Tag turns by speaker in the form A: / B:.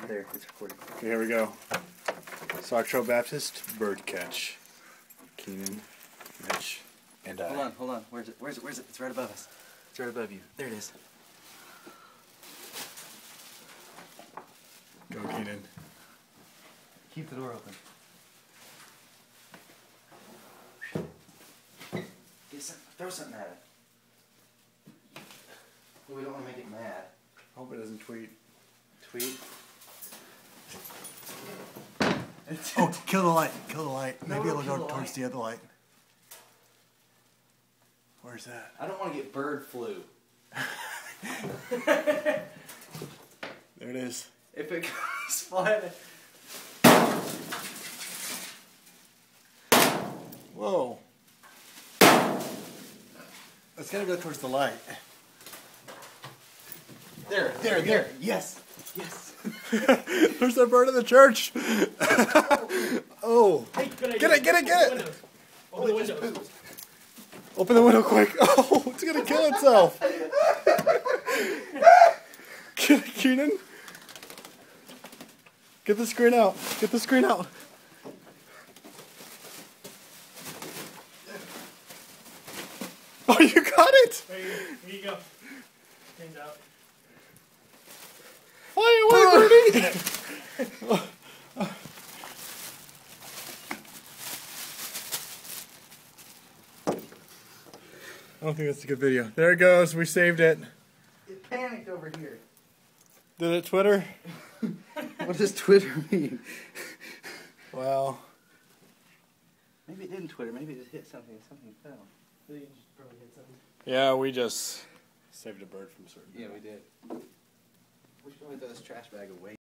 A: There, it's recording.
B: Okay, here we go. Sauk Baptist bird catch. Keenan, Mitch, and I.
A: Hold on. Where's it? It's right above us. It's right above you. There it is.
B: Go, Keenan.
A: Keep the door open. Throw something at it. We don't want to make it mad.
B: Hope it doesn't tweet.
A: Tweet.
B: Oh, kill the light. Kill the light.
A: No,
B: Maybe it'll
A: kill
B: go
A: the
B: towards
A: light.
B: the other light. Where's that?
A: I don't want to get bird flu.
B: There it is.
A: If it goes flying.
B: Whoa. It's gotta go towards the light.
A: There. Yes.
B: There's that bird in the church. Oh.
C: Hey, good idea.
B: Get it.
C: Open the windows.
B: Open the window quick. Oh, it's gonna kill itself. Get it, Keenan. Get the screen out. Oh, you got it.
C: Here you go. Hands out.
B: Why, Bernie? I don't think that's a good video. There it goes. We saved it.
A: It panicked over here.
B: Did it Twitter?
A: What does Twitter mean?
B: Wow.
A: Maybe it didn't Twitter. Maybe it just hit something and something fell.
C: You just probably hit something.
B: Yeah, we just saved a bird from certain.
A: Yeah, we did. We should probably throw this trash bag away.